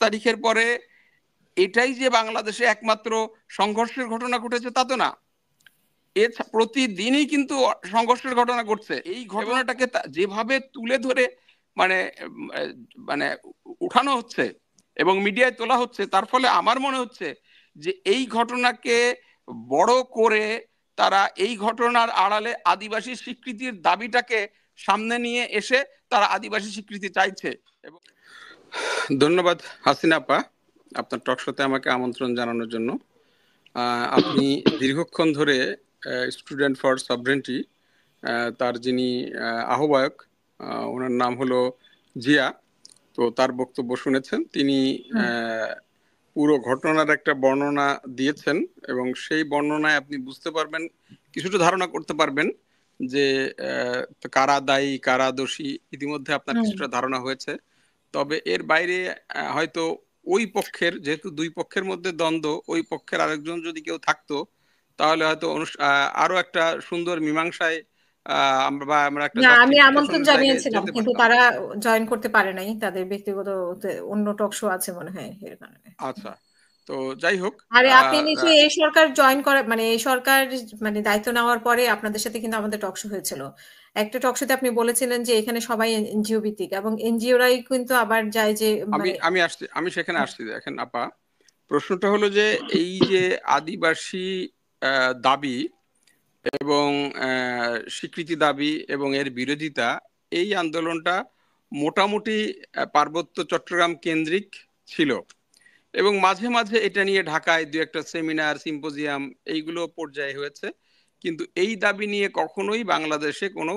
তারিখের পরে এটাই যে বাংলাদেশে একমাত্র সংঘর্ষের ঘটনা ঘটেছে তা তো না, প্রতিদিনই কিন্তু সংঘর্ষের ঘটনা ঘটছে। এই ঘটনাটাকে যেভাবে তুলে ধরে মানে মানে উঠানো হচ্ছে এবং মিডিয়ায় তোলা হচ্ছে, তার ফলে আমার মনে হচ্ছে যে এই ঘটনাকে বড় করে তারা এই ঘটনার আড়ালে আদিবাসী স্বীকৃতির দাবিটাকে সামনে নিয়ে এসে তারা আদিবাসী স্বীকৃতি চাইছে। এবং ধন্যবাদ হাসিনা আপা আপনার টক শোতে আমাকে আমন্ত্রণ জানানোর জন্য। আপনি দীর্ঘক্ষণ ধরে স্টুডেন্ট ফর সভরেন্টি তার যিনি আহ্বায়ক, ওনার নাম হলো জিয়া, তো তার বক্তব্য শুনেছেন। তিনি পুরো ঘটনার একটা বর্ণনা দিয়েছেন এবং সেই বর্ণনায় আপনি বুঝতে পারবেন, কিছুটা ধারণা করতে পারবেন যে কারা দায়ী কারা দোষী, ইতিমধ্যে আপনার কিছুটা ধারণা হয়েছে। তবে এর বাইরে হয়তো ওই পক্ষের, যেহেতু দুই পক্ষের মধ্যে দ্বন্দ্ব, ওই পক্ষের আরেকজন যদি কেউ থাকতো তাহলে হয়তো আরো একটা সুন্দর মীমাংসায় আমরা একটা আমি আমন্ত্রণ জানিয়েছিলাম কিন্তু তারা জয়েন করতে পারে নাই, তাদের ব্যক্তিগত অন্য টক শো আছে মনে হয় এর কারণে। আচ্ছা, তো যাই হোক। আরে আপনি নিশ্চয়ই এই সরকার জয়েন করে মানে এই সরকার মানে দায়িত্ব নেওয়ার পরে আপনাদের সাথে কিন্তু আমাদের টক শো হয়েছিল। একটা টক শোতে আপনি বলেছিলেন যে এখানে সবাই এনজিও ভিত্তিক এবং এনজিওরাই কিন্তু আবার যায় যে আমি সেখানে আসছি। দেখেন আপা, প্রশ্নটা হলো যে এই যে আদিবাসী দাবি এবং স্বীকৃতি দাবি এবং এর বিরোধিতা, এই আন্দোলনটা মোটামুটি পার্বত্য চট্টগ্রাম কেন্দ্রিক ছিল এবং মাঝে মাঝে এটা নিয়ে ঢাকায় দু একটা সেমিনার সিম্পোজিয়াম এইগুলো পর্যায়ে হয়েছে, কিন্তু এই দাবি নিয়ে কখনোই বাংলাদেশে কোনো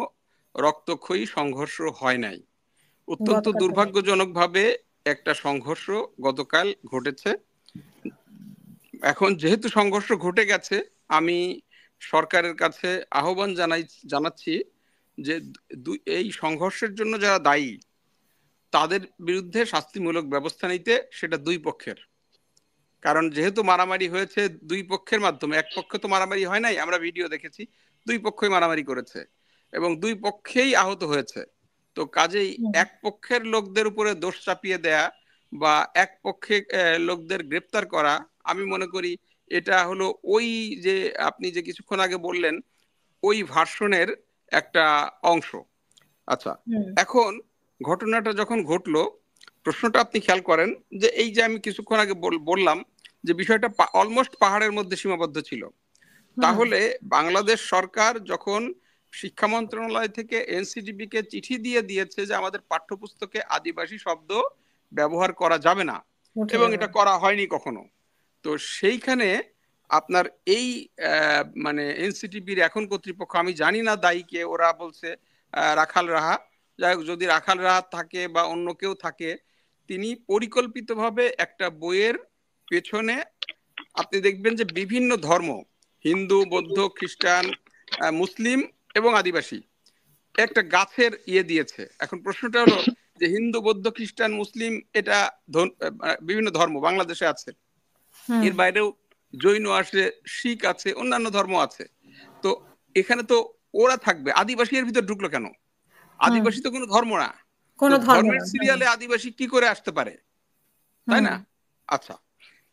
রক্তক্ষয়ী সংঘর্ষ হয় নাই। অত্যন্ত দুর্ভাগ্যজনকভাবে একটা সংঘর্ষ গতকাল ঘটেছে। এখন যেহেতু সংঘর্ষ ঘটে গেছে, আমি সরকারের কাছে আহ্বান জানাচ্ছি যে এই সংঘর্ষের জন্য যারা দায়ী তাদের বিরুদ্ধে শাস্তিমূলক ব্যবস্থা নিতে, সেটা দুই পক্ষের। কারণ যেহেতু মারামারি হয়েছে দুই পক্ষের মাধ্যমে, এক পক্ষ তো মারামারি হয় নাই, আমরা ভিডিও দেখেছি, দুই পক্ষই মারামারি করেছে এবং দুই পক্ষেই আহত হয়েছে। তো কাজেই এক পক্ষের লোকদের উপরে দোষ চাপিয়ে দেয়া বা এক পক্ষে লোকদের গ্রেপ্তার করা, আমি মনে করি এটা হলো ওই যে আপনি যে কিছুক্ষণ আগে বললেন ওই ভার্সনের একটা অংশ। আচ্ছা, এখন ঘটনাটা যখন ঘটলো, প্রশ্নটা আপনি খেয়াল করেন যে এই যে আমি কিছুক্ষণ আগে বললাম যে বিষয়টা অলমোস্ট পাহাড়ের মধ্যে সীমাবদ্ধ ছিল, তাহলে বাংলাদেশ সরকার যখন শিক্ষা মন্ত্রণালয় থেকে এনসিটিবি কে চিঠি দিয়েছে যে আমাদের পাঠ্যপুস্তকে আদিবাসী শব্দ ব্যবহার করা যাবে না, এবং এটা করা হয়নি কখনো, তো সেইখানে আপনার এই মানে এনসিটিবির এখন কর্তৃপক্ষ, আমি জানি না দায়ী কে, ওরা বলছে রাখাল রাহা, যাই হোক, যদি রাখাল রাহা থাকে বা অন্য কেউ থাকে, তিনি পরিকল্পিতভাবে একটা বইয়ের পেছনে আপনি দেখবেন যে বিভিন্ন ধর্ম, হিন্দু বৌদ্ধ খ্রিস্টান মুসলিম এবং আদিবাসী, একটা গাছের দিয়েছে। এখন প্রশ্নটা হলো যে হিন্দু বৌদ্ধ খ্রিস্টান মুসলিম এটা বিভিন্ন ধর্ম বাংলাদেশে আছে, এর বাইরেও জৈন আছে, শিখ আছে, অন্যান্য ধর্ম আছে, তো এখানে তো ওরা থাকবে, আদিবাসী এর ভিতর ঢুকলো কেন? আদিবাসী তো কোনো ধর্ম না, ধর্মের সিরিয়ালে আদিবাসী কি করে আসতে পারে, তাই না? আচ্ছা,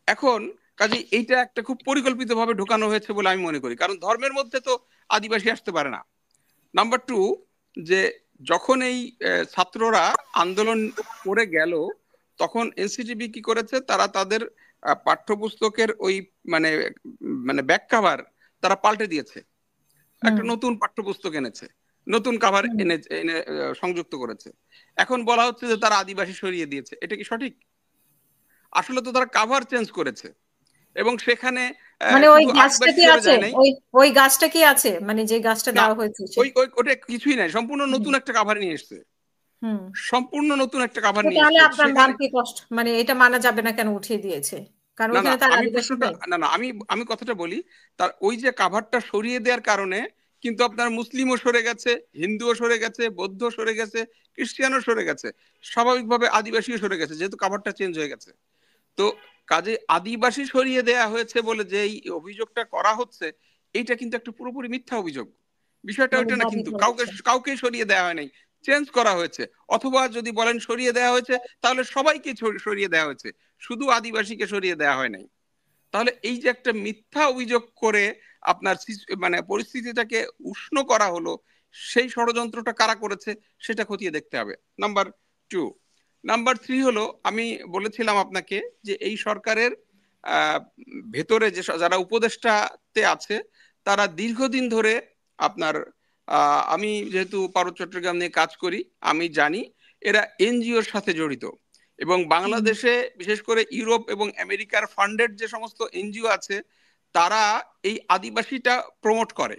এখন কাজে এইটা একটা খুব পরিকল্পিতভাবে ঢোকানো হয়েছে বলে আমি মনে করি, কারণ ধর্মের মধ্যে তো আদিবাসী আসতে পারে না। নাম্বার টু, যে যখন এই ছাত্ররা আন্দোলন করে গেল, তখন এনসিটিবি কি করেছে, তারা তাদের পাঠ্যপুস্তকের ওই মানে মানে ব্যাক কাভার তারা পাল্টে দিয়েছে, একটা নতুন পাঠ্যপুস্তক এনেছে, নতুন কাভার এনে সংযুক্ত করেছে। এখন বলা হচ্ছে যে তারা আদিবাসী সরিয়ে দিয়েছে, এটা কি সঠিক? আসলে তো তারা কাভার চেঞ্জ করেছে এবং সেখানে মানে ওই গাছটা কি আছে, ওই গাছটা কি আছে, মানে যে গাছটা দেওয়া হয়েছে ওটা কিছুই নাই, সম্পূর্ণ নতুন একটা কাভার নিয়ে এসেছে, সম্পূর্ণ নতুন একটা কাভার নিয়ে তাহলে এসেছে। আপনার নাম কি কষ্ট, মানে এটা মানা যাবে না কেন উঠিয়ে দিয়েছে? কারণ ওখানে তার আদিবাসী নাই। না আমি কথাটা বলি, তার ওই যে কাভারটা সরিয়ে দেওয়ার কারণে কিন্তু আপনার মুসলিমও সরে গেছে, হিন্দুও সরে গেছে, বৌদ্ধ সরে গেছে, খ্রিস্টানও সরে গেছে, স্বাভাবিকভাবে আদিবাসীও সরে গেছে, যেহেতু কাভারটা চেঞ্জ হয়ে গেছে। তো কাজে আদিবাসী সরিয়ে দেয়া হয়েছে বলে যে এই অভিযোগটা করা হচ্ছে, এইটা কিন্তু একটা পুরোপুরি মিথ্যা অভিযোগ। বিষয়টা ওইটা না, কিন্তু কাউকে সরিয়ে দেওয়া হয় নাই, চেঞ্জ করা হয়েছে, অথবা যদি বলেন সরিয়ে দেওয়া হয়েছে, তাহলে সবাইকে সরিয়ে দেওয়া হয়েছে, শুধু আদিবাসীকে সরিয়ে দেওয়া হয় নাই। তাহলে এই যে একটা মিথ্যা অভিযোগ করে আপনার মানে পরিস্থিতিটাকে উষ্ণ করা হলো, সেই ষড়যন্ত্রটা কারা করেছে সেটা খতিয়ে দেখতে হবে। নাম্বার 2। নাম্বার 3 হলো, আমি বলেছিলাম আপনাকে যে এই সরকারের ভেতরে যে যারা উপদেষ্টাতে আছে তারা দীর্ঘদিন ধরে আপনার আমি যেহেতু পার্বত্য চট্টগ্রাম নিয়ে কাজ করি, আমি জানি এরা এনজিওর সাথে জড়িত। এবং বাংলাদেশে বিশেষ করে ইউরোপ এবং আমেরিকার ফান্ডেড যে সমস্ত এনজিও আছে তারা এই আদিবাসীটা প্রমোট করে।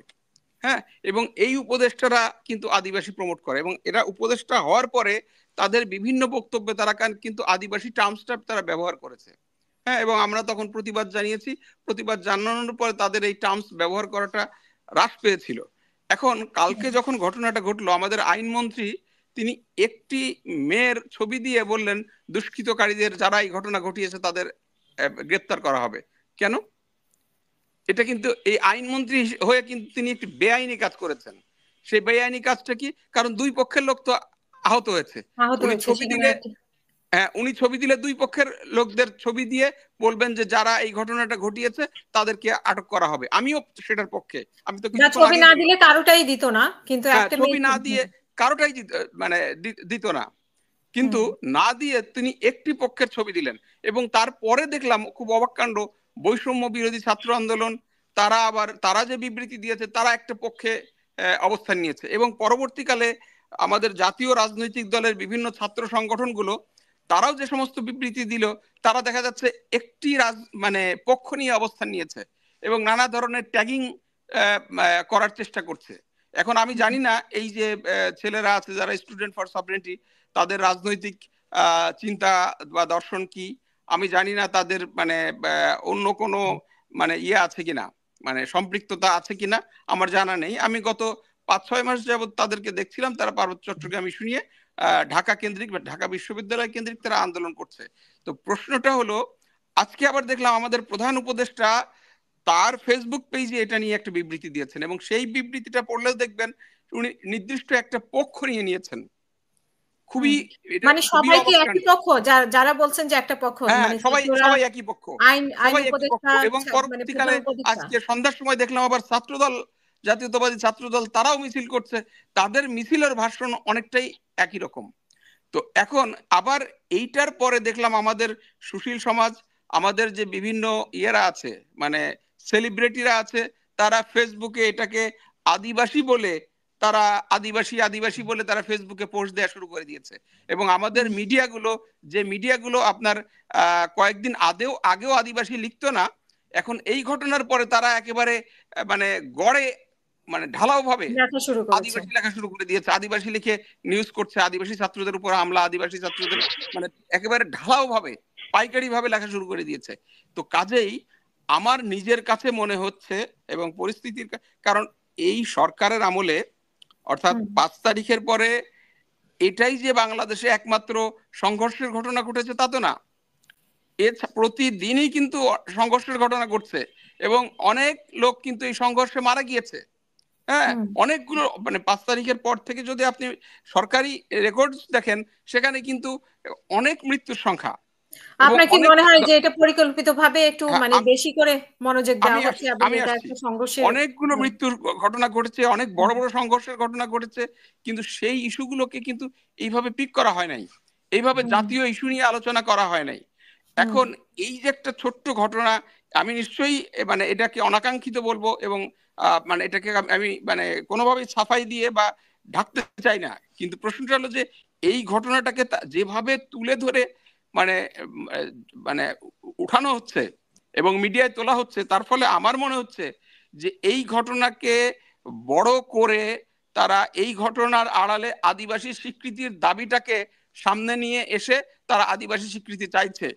হ্যাঁ, এবং এই উপদেষ্টারা কিন্তু আদিবাসী প্রমোট করে, এবং এরা উপদেষ্টা হওয়ার পরে তাদের বিভিন্ন বক্তব্যে তারা কিন্তু আদিবাসী টার্মসটা তারা ব্যবহার করেছে। হ্যাঁ, এবং আমরা তখন প্রতিবাদ জানিয়েছি, প্রতিবাদ জানানোর পরে তাদের এই টার্মস ব্যবহার করাটা হ্রাস পেয়েছিল। এখন কালকে যখন ঘটনাটা ঘটলো, আমাদের আইনমন্ত্রী তিনি একটি মেয়ের ছবি দিয়ে বললেন দুষ্কৃতকারীদের যারা এই ঘটনা ঘটিয়েছে তাদের গ্রেপ্তার করা হবে। কেন? এটা কিন্তু এই আইনমন্ত্রী হয়ে কিন্তু তিনি একটি বেআইনি কাজ করেছেন। সেই বেআইনি কাজটা কি? কারণ দুই পক্ষের লোক তো আহত হয়েছে। উনি ছবি দিলে, হ্যাঁ, উনি ছবি দিলে দুই পক্ষের লোকদের ছবি দিয়ে বলবেন যে যারা এই ঘটনাটা ঘটিয়েছে তাদেরকে আটক করা হবে। আমিও সেটার পক্ষে। আমি তো ছবি না দিলে কারোটাই দিত না, কিন্তু একটা ছবি না দিয়ে কারোটাই মানে দিত না, কিন্তু না দিয়ে তিনি একটি পক্ষের ছবি দিলেন। এবং তারপরে দেখলাম খুব অবাক কাণ্ড, বৈষম্য বিরোধী ছাত্র আন্দোলন তারা যে বিবৃতি দিয়েছে তারা একটা পক্ষে অবস্থান নিয়েছে। এবং পরবর্তীকালে আমাদের জাতীয় রাজনৈতিক দলের বিভিন্ন ছাত্র সংগঠনগুলো তারাও যে সমস্ত বিবৃতি দিল, তারা দেখা যাচ্ছে একটি মানে পক্ষ নিয়ে অবস্থান নিয়েছে এবং নানা ধরনের ট্যাগিং করার চেষ্টা করছে। এখন আমি জানি না এই যে ছেলেরা আছে যারা স্টুডেন্ট ফর সভরেনিটি, তাদের রাজনৈতিক চিন্তা বা দর্শন কি, আমি জানি না তাদের মানে অন্য কোনো মানে আছে কিনা, মানে সম্পৃক্ততা আছে কিনা আমার জানা নেই। আমি গত 5-6 মাস যাবত তাদেরকে দেখছিলাম, তারা পার্বত্য চট্টগ্রাম ইস্যু নিয়ে ঢাকা কেন্দ্রিক বা ঢাকা বিশ্ববিদ্যালয় কেন্দ্রিক তারা আন্দোলন করছে। তো প্রশ্নটা হলো, আজকে আবার দেখলাম আমাদের প্রধান উপদেষ্টা তার ফেসবুক পেজে এটা নিয়ে একটা বিবৃতি দিয়েছেন, এবং সেই বিবৃতিটা পড়লেও দেখবেন উনি নির্দিষ্ট একটা পক্ষ নিয়ে নিয়েছেন। খুবই মানে সবাই কি একই পক্ষ? যারা বলছেন যে একটা পক্ষ, মানে সবাই একই পক্ষ, আইন উপদেষ্টা। এবং পরবর্তীকালে আজকে সন্ধ্যার সময় দেখলাম আবার ছাত্রদল, জাতীয়তাবাদী ছাত্রদল তারাও মিছিল করছে, তাদের মিছিলের ভাষণ অনেকটাই একই রকম। তো এখন আবার এইটার পরে দেখলাম আমাদের সুশীল সমাজ, আমাদের যে বিভিন্ন ইয়েরা আছে মানে সেলিব্রিটিরা আছে, তারা ফেসবুকে এটাকে আদিবাসী বলে তারা আদিবাসী বলে তারা ফেসবুকে পোস্ট দেওয়া শুরু করে দিয়েছে। এবং আমাদের মিডিয়াগুলো আপনার কয়েকদিন আগেও আদিবাসী লিখতো না, এখন এই ঘটনার পরে তারা একেবারে মানে গড়ে মানে ঢালাও ভাবে আদিবাসী লেখা শুরু করে দিয়েছে। আদিবাসী লিখে নিউজ করছে, আদিবাসী ছাত্রদের উপর হামলা, আদিবাসী ছাত্রদের মানে একেবারে ঢালাও ভাবে পাইকারি ভাবে লেখা শুরু করে দিয়েছে। তো কাজেই আমার নিজের কাছে মনে হচ্ছে, এবং পরিস্থিতির কারণ এই সরকারের আমলে অর্থাৎ 5 তারিখের পরে এটাই যে বাংলাদেশে একমাত্র সংঘর্ষের ঘটনা ঘটেছে তা তো না, প্রতিদিনই কিন্তু সংঘর্ষের ঘটনা ঘটছে, এবং অনেক লোক কিন্তু এই সংঘর্ষে মারা গিয়েছে। হ্যাঁ, অনেকগুলো মানে 5 তারিখের পর থেকে যদি আপনি সরকারি রেকর্ড দেখেন, সেখানে কিন্তু অনেক মৃত্যুর সংখ্যা। আপনার কি মনে হয় যে এটা পরিকল্পিতভাবে একটু মানে বেশি করে মনোযোগ দেওয়া হচ্ছে এবং এটা একটা সংঘর্ষের অনেকগুলো মৃত্যুর ঘটনা ঘটেছে, অনেক বড় বড় সংঘর্ষের ঘটনা ঘটেছে, কিন্তু সেই ইস্যুগুলোকে কিন্তু এইভাবে পিক করা হয় নাই, এইভাবে জাতীয় ইস্যু নিয়ে আলোচনা করা হয় নাই। এখন এই যে একটা ছোট্ট ঘটনা, আমি নিশ্চয়ই মানে এটাকে অনাকাঙ্ক্ষিত বলবো, এবং মানে এটাকে আমি মানে কোনোভাবেই সাফাই দিয়ে বা ঢাকতে চাই না, কিন্তু প্রশ্নটা হলো যে এই ঘটনাটাকে যেভাবে তুলে ধরে মানে মানে উঠানো হচ্ছে এবং মিডিয়ায় তোলা হচ্ছে, তার ফলে আমার মনে হচ্ছে যে এই ঘটনাকে বড় করে তারা এই ঘটনার আড়ালে আদিবাসী স্বীকৃতির দাবিটাকে সামনে নিয়ে এসে তারা আদিবাসী স্বীকৃতি চাইছে।